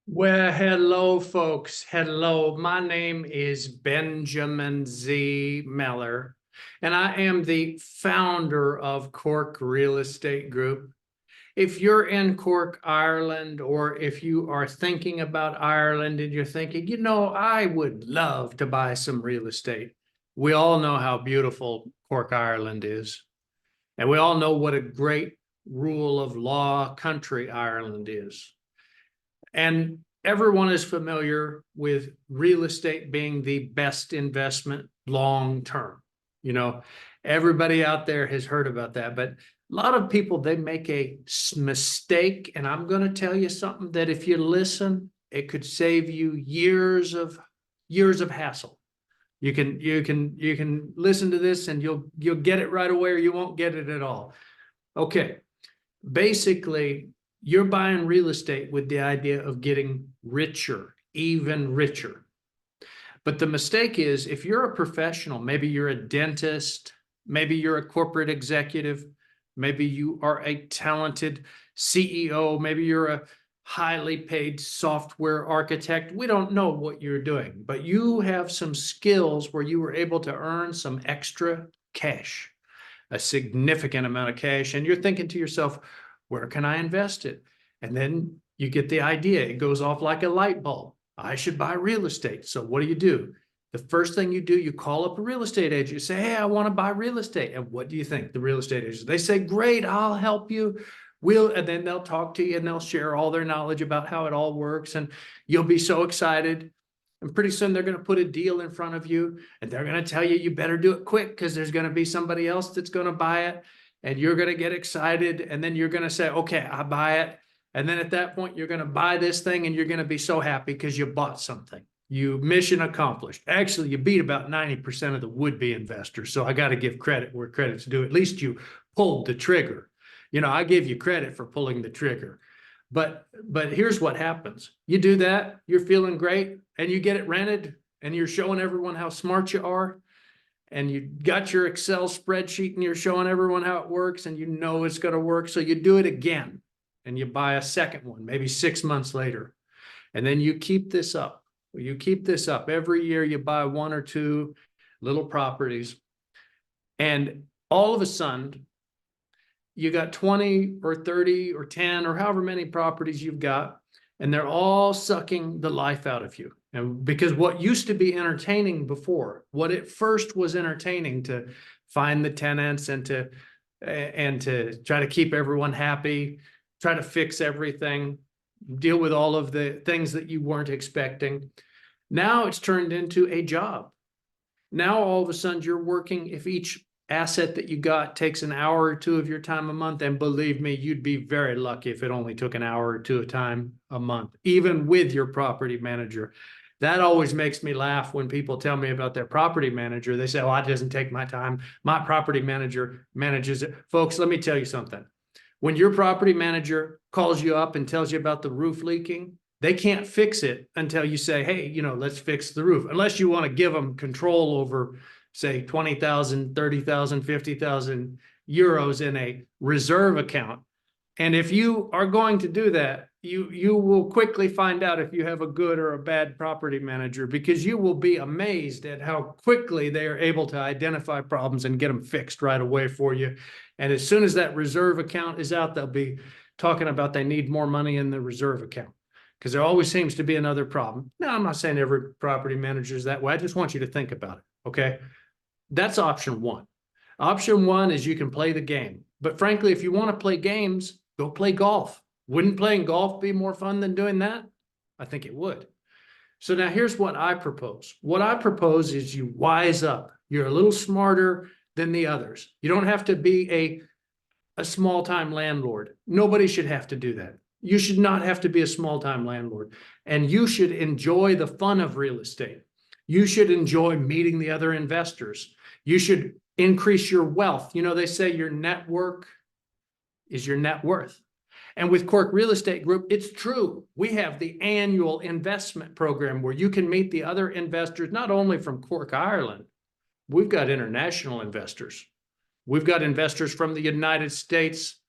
Well, hello, folks. Hello. My name is Benjamin Z. Meller, and I am the founder of Cork Real Estate Group. If you're in Cork, Ireland, or if you are thinking about Ireland and you're thinking, I would love to buy some real estate. We all know how beautiful Cork, Ireland is. And we all know what a great rule of law country Ireland is. And everyone is familiar with real estate being the best investment long term. You know, everybody out there has heard about that, but a lot of people, they make a mistake. And I'm going to tell you something that if you listen, it could save you years of hassle. You can listen to this and you'll get it right away, or you won't get it at all. Okay. Basically, you're buying real estate with the idea of getting richer, even richer. But the mistake is, if you're a professional, maybe you're a dentist, maybe you're a corporate executive, maybe you are a talented CEO, maybe you're a highly paid software architect. We don't know what you're doing, but you have some skills where you were able to earn some extra cash, a significant amount of cash, and you're thinking to yourself, where can I invest it? And then you get the idea. It goes off like a light bulb. I should buy real estate. So what do? The first thing you do, you call up a real estate agent. You say, hey, I want to buy real estate. And what do you think? The real estate agent, they say, great, I'll help you. And then they'll talk to you and they'll share all their knowledge about how it all works. And you'll be so excited. And pretty soon they're going to put a deal in front of you and they're going to tell you, you better do it quick because there's going to be somebody else that's going to buy it. And you're going to get excited. And then you're going to say, okay, I buy it. And then at that point, you're going to buy this thing and you're going to be so happy because you bought something. You mission accomplished. Actually, you beat about 90% of the would-be investors. So I got to give credit where credit's due. At least you pulled the trigger. I give you credit for pulling the trigger. But here's what happens. You do that, you're feeling great, and you get it rented, and you're showing everyone how smart you are, and you got your Excel spreadsheet, and you're showing everyone how it works, and you know it's going to work. So you do it again, and you buy a second one, maybe 6 months later. And then you keep this up. You keep this up. Every year you buy one or two little properties, and all of a sudden, you got 20 or 30 or 10 or however many properties you've got, and they're all sucking the life out of you. And because what used to be entertaining before, what at first was entertaining to find the tenants and to try to keep everyone happy, try to fix everything, deal with all of the things that you weren't expecting. Now it's turned into a job. Now all of a sudden you're working. If each asset that you got takes an hour or two of your time a month, and believe me, you'd be very lucky if it only took an hour or two of time a month, even with your property manager. That always makes me laugh when people tell me about their property manager. They say, oh, it doesn't take my time. My property manager manages it. Folks, let me tell you something. When your property manager calls you up and tells you about the roof leaking, they can't fix it until you say, hey, let's fix the roof. Unless you want to give them control over, say, 20,000, 30,000, 50,000 euros in a reserve account. And if you are going to do that, you will quickly find out if you have a good or a bad property manager, because you will be amazed at how quickly they are able to identify problems and get them fixed right away for you. And as soon as that reserve account is out, they'll be talking about they need more money in the reserve account, because there always seems to be another problem. Now, I'm not saying every property manager is that way. I just want you to think about it, okay? That's option one. Option one is you can play the game. But frankly, if you want to play games, go play golf. Wouldn't playing golf be more fun than doing that? I think it would. So now here's what I propose. What I propose is you wise up. You're a little smarter than the others. You don't have to be a small-time landlord. Nobody should have to do that. You should not have to be a small-time landlord. And you should enjoy the fun of real estate. You should enjoy meeting the other investors. You should increase your wealth. They say your network is your net worth. And with Cork Real Estate Group, it's true. We have the annual investment program where you can meet the other investors, not only from Cork, Ireland. We've got international investors. We've got investors from the United States.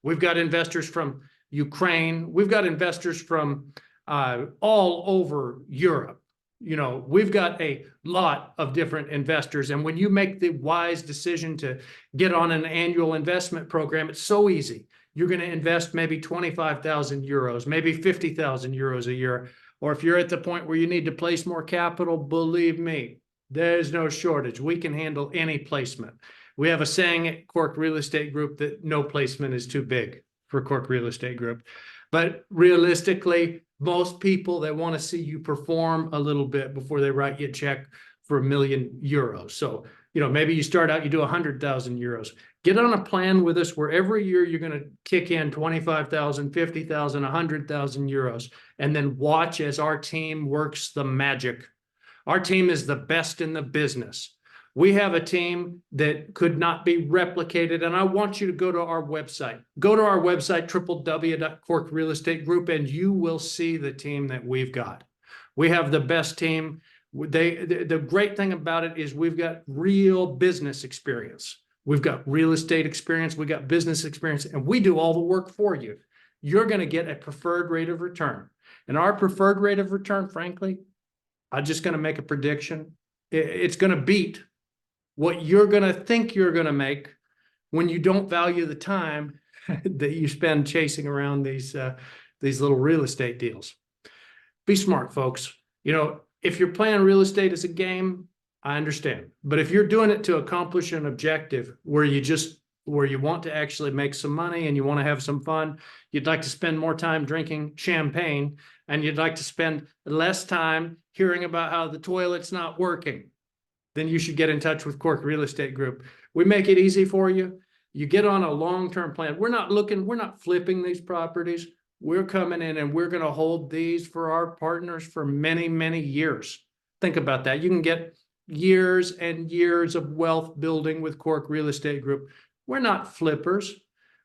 We've got investors from Ukraine. We've got investors from all over Europe. You know, we've got a lot of different investors. And when you make the wise decision to get on an annual investment program, it's so easy. You're going to invest maybe 25,000 euros, maybe 50,000 euros a year. Or if you're at the point where you need to place more capital, believe me, there's no shortage. We can handle any placement. We have a saying at Cork Real Estate Group that no placement is too big for Cork Real Estate Group. But realistically, most people, they want to see you perform a little bit before they write you a check for €1,000,000. So, you know, maybe you start out, you do 100,000 euros. Get on a plan with us where every year you're going to kick in 25,000, 50,000, 100,000 euros, and then watch as our team works the magic. Our team is the best in the business. We have a team that could not be replicated, and I want you to go to our website. Go to our website, www.corkrealestategroup, and you will see the team that we've got. We have the best team. The great thing about it is we've got real business experience. We've got real estate experience. We've got business experience, and we do all the work for you. You're going to get a preferred rate of return. And our preferred rate of return, frankly, I'm just going to make a prediction. It's going to beat what you're going to think you're going to make when you don't value the time that you spend chasing around these little real estate deals. Be smart, folks. You know, if you're playing real estate as a game, I understand. But if you're doing it to accomplish an objective where you want to actually make some money and you want to have some fun, you'd like to spend more time drinking champagne, and you'd like to spend less time hearing about how the toilet's not working, then you should get in touch with Cork Real Estate Group. We make it easy for you. You get on a long-term plan. We're not flipping these properties. We're coming in and we're going to hold these for our partners for many, many years. Think about that. You can get years and years of wealth building with Cork Real Estate Group. We're not flippers.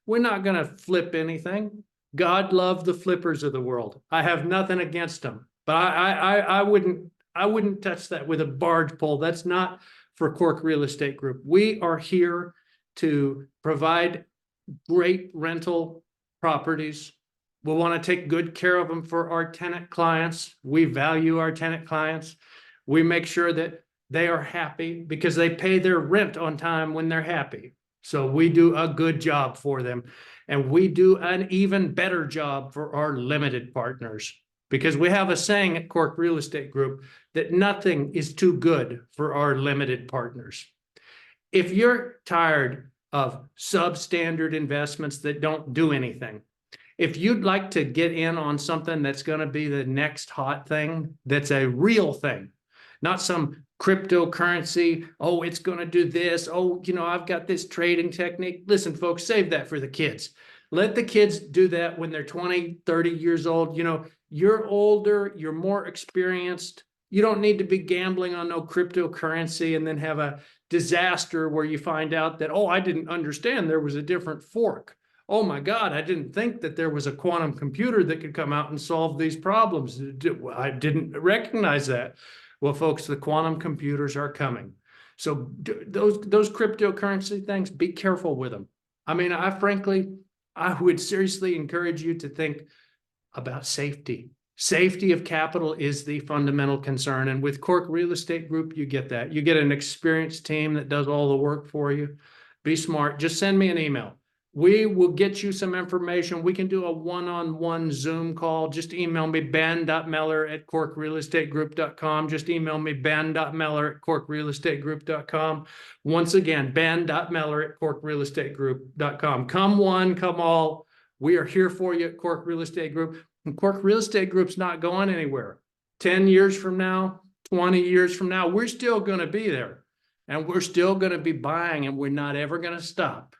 We're not going to flip anything. God loved the flippers of the world. I have nothing against them, but I wouldn't touch that with a barge pole. That's not for Cork Real Estate Group. We are here to provide great rental properties. We want to take good care of them for our tenant clients. We value our tenant clients. We make sure that they are happy because they pay their rent on time when they're happy. So we do a good job for them. And we do an even better job for our limited partners, because we have a saying at Cork Real Estate Group that nothing is too good for our limited partners. If you're tired of substandard investments that don't do anything, if you'd like to get in on something that's going to be the next hot thing, that's a real thing, not some cryptocurrency, oh, it's going to do this, oh, you know, I've got this trading technique. Listen, folks, save that for the kids. Let the kids do that when they're 20, 30 years old. You know, you're older, you're more experienced. You don't need to be gambling on no cryptocurrency and then have a disaster where you find out that, oh, I didn't understand there was a different fork. Oh my God, I didn't think that there was a quantum computer that could come out and solve these problems. I didn't recognize that. Well, folks, the quantum computers are coming. So those cryptocurrency things, be careful with them. I mean, I would seriously encourage you to think about safety. Safety of capital is the fundamental concern. And with Cork Real Estate Group, you get that. You get an experienced team that does all the work for you. Be smart. Just send me an email. We will get you some information. We can do a one-on-one Zoom call. Just email me, ben.meller@corkrealestategroup.com. Just email me, ben.meller@corkrealestategroup.com. Once again, ben.meller@corkrealestategroup.com. Come one, come all. We are here for you at Cork Real Estate Group. And Cork Real Estate Group's not going anywhere. 10 years from now, 20 years from now, we're still going to be there. And we're still going to be buying, and we're not ever going to stop.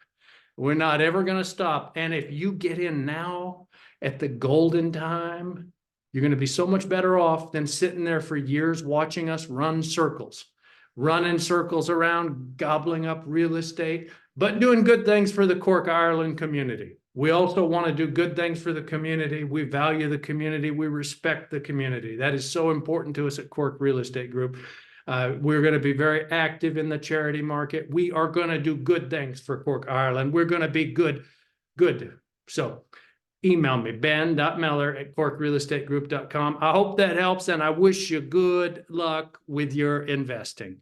We're not ever going to stop. And if you get in now at the golden time, you're going to be so much better off than sitting there for years watching us run circles, running circles around, gobbling up real estate, but doing good things for the Cork, Ireland community. We also want to do good things for the community. We value the community. We respect the community. That is so important to us at Cork Real Estate Group. We're going to be very active in the charity market. We are going to do good things for Cork, Ireland. We're going to be good. So email me, ben.meller@corkrealestategroup.com. I hope that helps, and I wish you good luck with your investing.